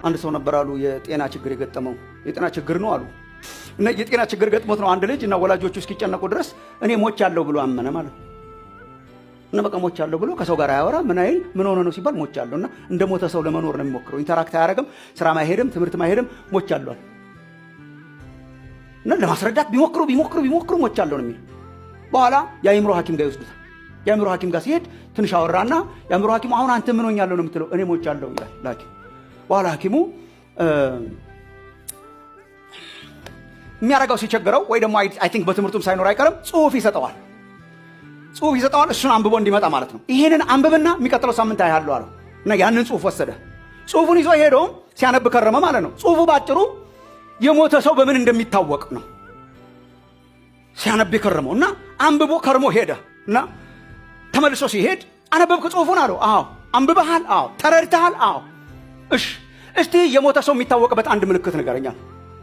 አንድ ሰው ነበር አሉ የጤና ችግር የገጠመው የጤና ችግር ነው አሉ እና የጤና ችግር ገጥሞት ነው አንድ ልጅ እና ወላጆቹ እስኪጨነቁ ድረስ እኔ ሞቻለሁ ብሎ አመነ ማለት እና በቃ ሞቻለሁ ብሎ ከሰው ጋር ያወራ ምን አይል ምን ሆነ ነው ሲባል ሞቻለሁና እንደ ሞተ ሰው ለመኖር ነው የሚሞክረው ኢንተራክት አያረግም ስራ ማይሄድም ትምህርት ማይሄድም ሞቻለሁ እና ለማስረዳት ቢሞክሩ ሞቻለሁ ነው የሚል በኋላ የአእምሮ ሐኪም ጋር ይወስዱታል የአእምሮ ሐኪም ጋር ሲሄድ ትንሽ አወራና የአእምሮ ሐኪሙ አሁን አንተ ምን ሆኛለሁ ነው የምትለው እኔ ሞቻለሁ ይላል ላኪ በኋላ ሐኪሙ የሚያረጋው ሲቸገረው ወይ ደግሞ አይ ቲንክ በትምህርቱም ሳይኖር አይቀርም ጽሁፍ ይሰጠዋል እሱን አንብቦ እንዲመጣ ማለት ነው ይሄንን አንብብና የሚቀጥለው ሳምንት አይሃለሁ አለው እና ያንን ጽሁፍ ወሰደ ጽሁፉን ይዞ ሄዶ ሲያነብ ከረመ ማለት ነው ጽሁፉ ባጭሩ የሞተ ሰው በምን እንደሚታወቅ ነው ሲያነብ ከረመው እና አንብቦ ከርሞ ሄደ እና ተመልሶ ሲሄድ አነበብክ ጽሁፉን አለው አዎ አንብበሃል አዎ ተረድተሃል አዎ እስቲ የሞተ ሰው የሚታወቅበት አንድ ምልክት ንገረኛ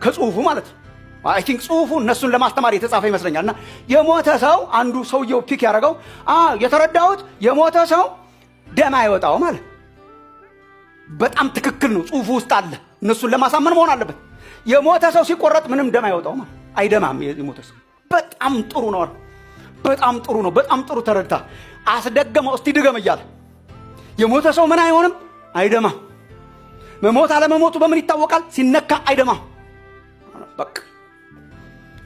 ከጽሁፉ ማለት ነው አይ ቲንክ ጽሁፉ እነሱን ለማስተማር የተጻፈ ይመስለኛልና የሞተ ሰው አንዱ ሰውየው ፒክ ያደረገው የተረዳሁት የሞተ ሰው ደም አይወጣው ማለት በጣም ትክክል ነው ጽሁፉ ውስጥ አለ እነሱን ለማሳመን መሆን አለበት የሞተ ሰው ሲቆረጥ ምንም ደም አይወጣው ማለት አይደማም የሞተ ሰው በጣም ጥሩ ነው በጣም ጥሩ ተረድታ አስደገመው እስቲ ድገም እያለ የሞተ ሰው ምን አይሆንም አይደማም መሞት አለመሞቱ በምን ይታወቃል ሲነካ አይደማም በቃ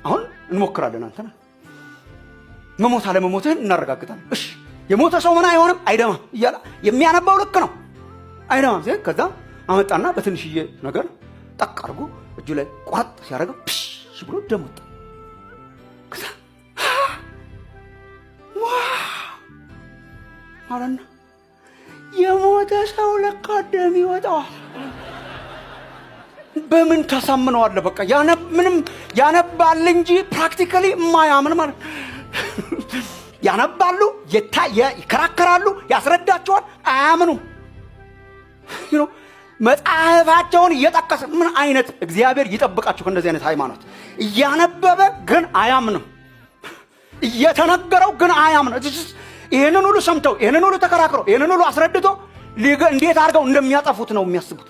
አሁን እንሞክራለን አንተና መሞት አለመሞትህን እናረጋግጣለን የሞተ ሰው ምን አይሆንም አይደማም እያለ የሚያነባው ልክ ነው አይደማም ሲል ከዛ አመጣና በትንሽዬ ነገር ጠቅ አድርጎ እጁ ላይ ቋጥ ሲያደርገው ብሎ ደም ወጣ ከዛ አለና የሞተ ሰው ለካ ደም ይወጣል በምን ተሳምነዋል በቃ ምንም ያነባል እንጂ ፕራክቲካሊ ማያምን ማለት ያነባሉ ይከራከራሉ ያስረዳቸዋል አያምኑም መጽሐፋቸውን እየጠቀሰ ምን አይነት እግዚአብሔር ይጠብቃችሁ ከእንደዚህ አይነት ሃይማኖት እያነበበ ግን አያምንም እየተነገረው ግን አያምንም ይሄንን ሁሉ ሰምተው ይሄንን ሁሉ ተከራክረው ይሄንን ሁሉ አስረድቶ እንዴት አድርገው እንደሚያጠፉት ነው የሚያስቡት